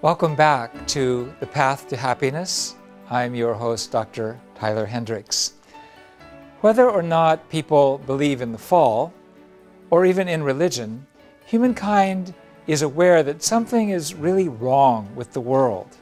Welcome back to The Path to Happiness. I'm your host, Dr. Tyler Hendricks. Whether or not people believe in the fall, or even in religion, humankind is aware that something is really wrong with the world.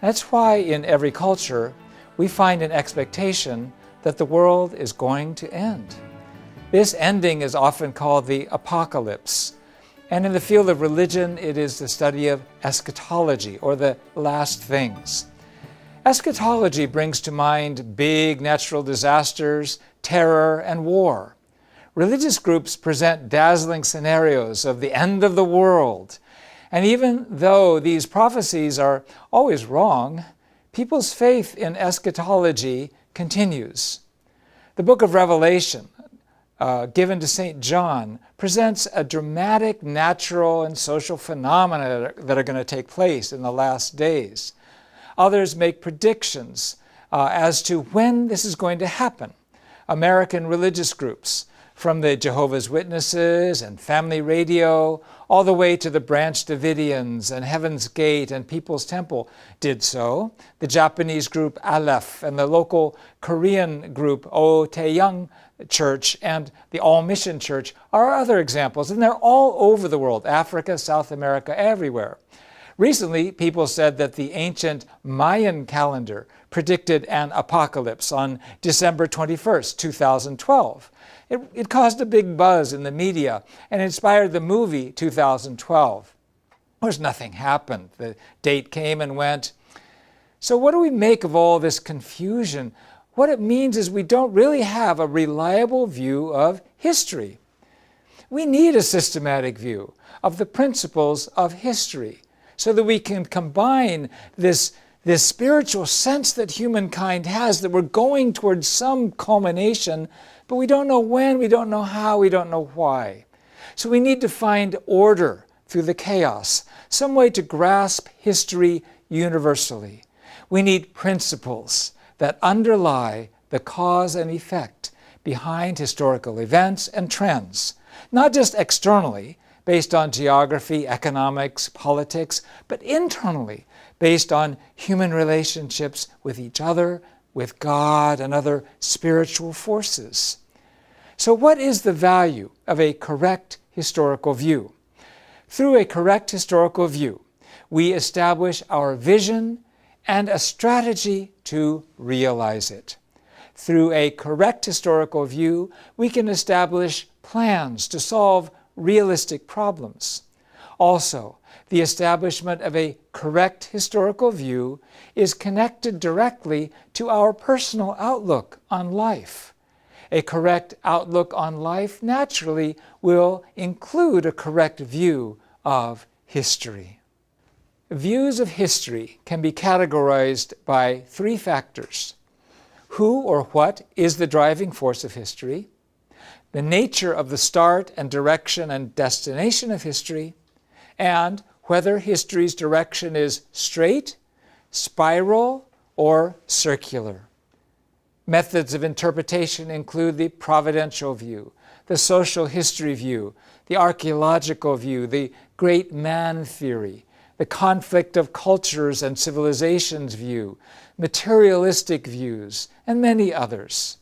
That's why in every culture, we find an expectation that the world is going to end. This ending is often called the apocalypse. And in the field of religion, it is the study of eschatology, or the last things. Eschatology brings to mind big natural disasters, terror, and war. Religious groups present dazzling scenarios of the end of the world. And even though these prophecies are always wrong, people's faith in eschatology continues. The book of Revelation, given to St. John, presents a dramatic natural and social phenomena that are going to take place in the last days. Others make predictions as to when this is going to happen. American religious groups, from the Jehovah's Witnesses and Family Radio, all the way to the Branch Davidians and Heaven's Gate and People's Temple, did so. The Japanese group Aleph and the local Korean group O Taeyang Church and the All Mission Church are other examples, and they're all over the world, Africa, South America, everywhere. Recently, people said that the ancient Mayan calendar predicted an apocalypse on December 21st, 2012. It caused a big buzz in the media and inspired the movie 2012. Of course, nothing happened. The date came and went. So what do we make of all this confusion? What it means is we don't really have a reliable view of history. We need a systematic view of the principles of history so that we can combine this spiritual sense that humankind has, that we're going towards some culmination, but we don't know when, we don't know how, we don't know why. So we need to find order through the chaos, some way to grasp history universally. We need principles that underlie the cause and effect behind historical events and trends, not just externally, based on geography, economics, politics, but internally, based on human relationships with each other, with God, and other spiritual forces. So what is the value of a correct historical view? Through a correct historical view, we establish our vision and a strategy to realize it. Through a correct historical view, we can establish plans to solve realistic problems. Also, the establishment of a correct historical view is connected directly to our personal outlook on life. A correct outlook on life naturally will include a correct view of history. Views of history can be categorized by three factors: who or what is the driving force of history, the nature of the start and direction and destination of history, and whether history's direction is straight, spiral, or circular. Methods of interpretation include the providential view, the social history view, the archaeological view, the great man theory, the conflict of cultures and civilizations view, materialistic views, and many others.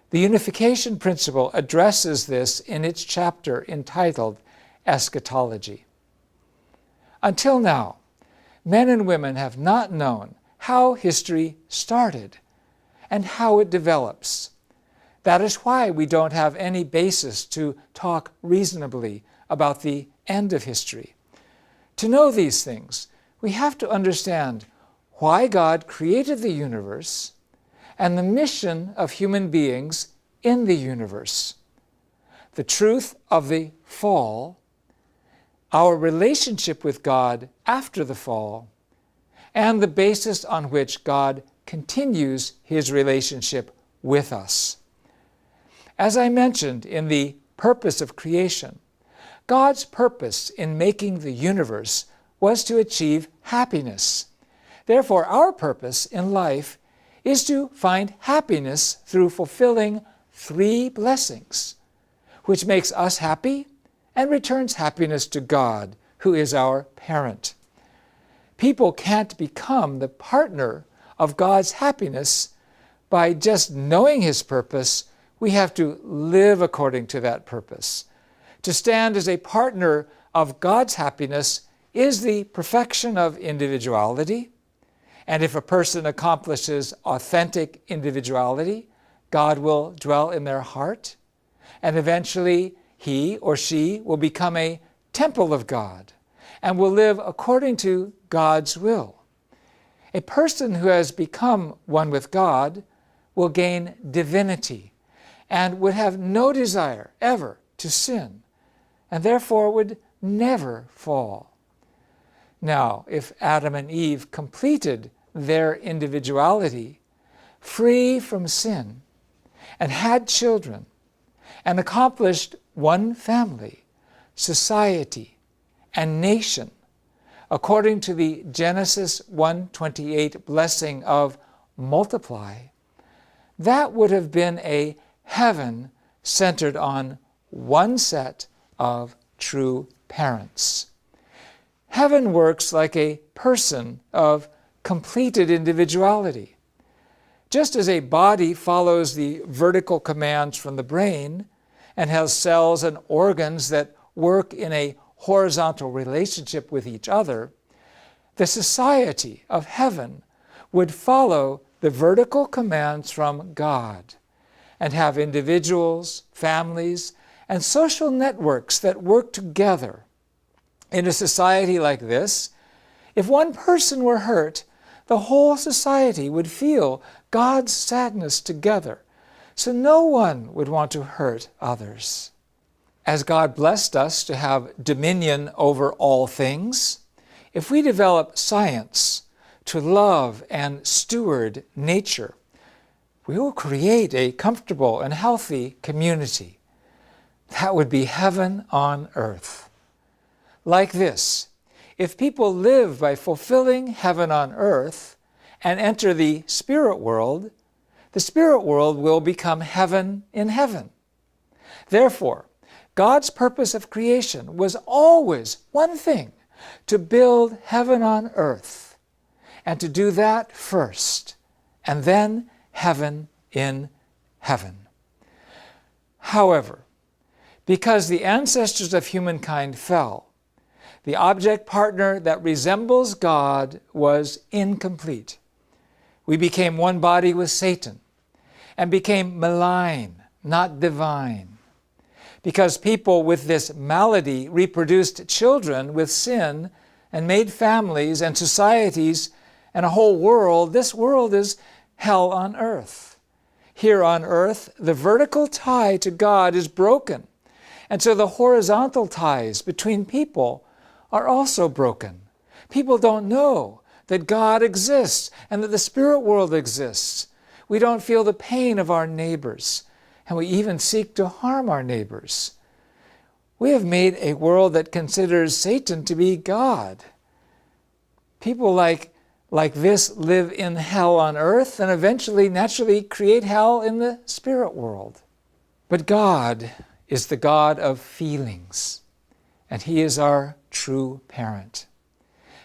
The Unification principle addresses this in its chapter entitled Eschatology. Until now, men and women have not known how history started and how it develops. That is why we don't have any basis to talk reasonably about the end of history. To know these things, we have to understand why God created the universe and the mission of human beings in the universe, the truth of the fall, our relationship with God after the fall, and the basis on which God continues his relationship with us. As I mentioned in the purpose of creation, God's purpose in making the universe was to achieve happiness. Therefore, our purpose in life is to find happiness through fulfilling three blessings, which makes us happy and returns happiness to God, who is our parent. People can't become the partner of God's happiness by just knowing His purpose. We have to live according to that purpose. To stand as a partner of God's happiness is the perfection of individuality. And if a person accomplishes authentic individuality, God will dwell in their heart, and eventually he or she will become a temple of God and will live according to God's will. A person who has become one with God will gain divinity and would have no desire ever to sin, and therefore would never fall. Now, if Adam and Eve completed their individuality, free from sin, and had children, and accomplished one family, society, and nation, according to the Genesis 1:28 blessing of multiply, that would have been a heaven centered on one set of true parents. Heaven works like a person of completed individuality. Just as a body follows the vertical commands from the brain and has cells and organs that work in a horizontal relationship with each other, the society of heaven would follow the vertical commands from God and have individuals, families, and social networks that work together. In a society like this, if one person were hurt, the whole society would feel God's sadness together, so no one would want to hurt others. As God blessed us to have dominion over all things, if we develop science to love and steward nature, we will create a comfortable and healthy community. That would be heaven on earth. Like this, if people live by fulfilling heaven on earth and enter the spirit world will become heaven in heaven. Therefore, God's purpose of creation was always one thing: to build heaven on earth, and to do that first, and then heaven in heaven. However, because the ancestors of humankind fell, the object partner that resembles God was incomplete. We became one body with Satan and became malign, not divine. Because people with this malady reproduced children with sin and made families and societies and a whole world, this world is hell on earth. Here on earth, the vertical tie to God is broken, and so the horizontal ties between people are also broken. People don't know that God exists and that the spirit world exists. We don't feel the pain of our neighbors, and we even seek to harm our neighbors. We have made a world that considers Satan to be God. People like this live in hell on earth and eventually naturally create hell in the spirit world. But God is the God of feelings, and He is our true parent,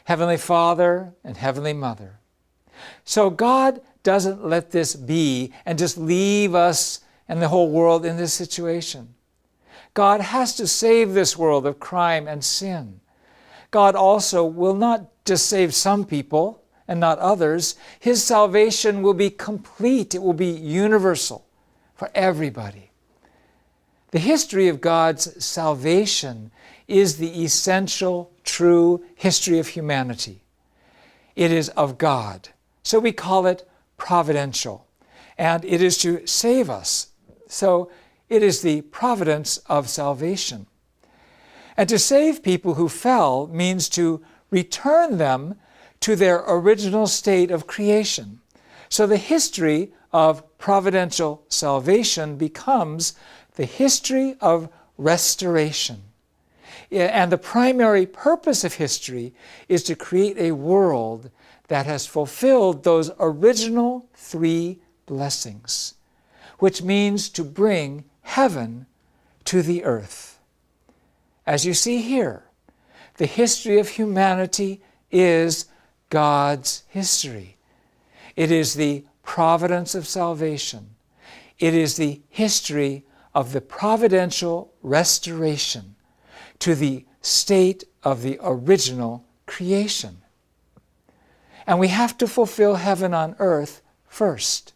Heavenly Father and Heavenly Mother. So God doesn't let this be and just leave us and the whole world in this situation. God has to save this world of crime and sin. God also will not just save some people and not others. His salvation will be complete. It will be universal for everybody. The history of God's salvation is the essential, true history of humanity. It is of God, so we call it providential, and it is to save us. So it is the providence of salvation. And to save people who fell means to return them to their original state of creation. So the history of providential salvation becomes the history of restoration. And the primary purpose of history is to create a world that has fulfilled those original three blessings, which means to bring heaven to the earth. As you see here, the history of humanity is God's history. It is the providence of salvation. It is the history of the providential restoration to the state of the original creation. And we have to fulfill heaven on earth first.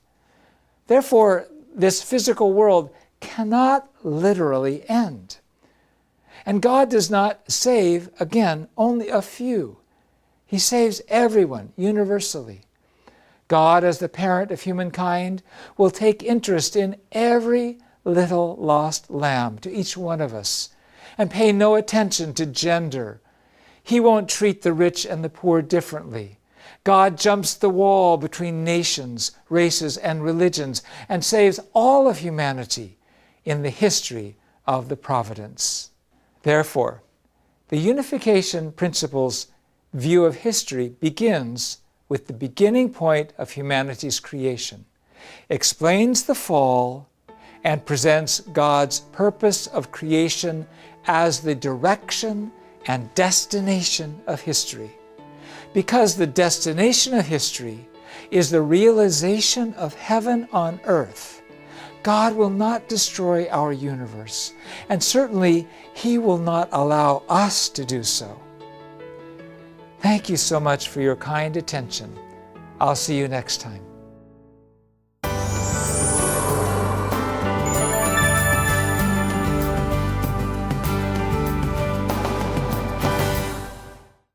Therefore, this physical world cannot literally end. And God does not save, again, only a few. He saves everyone universally. God, as the parent of humankind, will take interest in every little lost lamb, to each one of us, and pay no attention to gender. He won't treat the rich and the poor differently. God jumps the wall between nations, races, and religions, and saves all of humanity in the history of the providence. Therefore, the unification principle's view of history begins with the beginning point of humanity's creation, explains the fall, and presents God's purpose of creation as the direction and destination of history. Because the destination of history is the realization of heaven on earth, God will not destroy our universe, and certainly He will not allow us to do so. Thank you so much for your kind attention. I'll see you next time.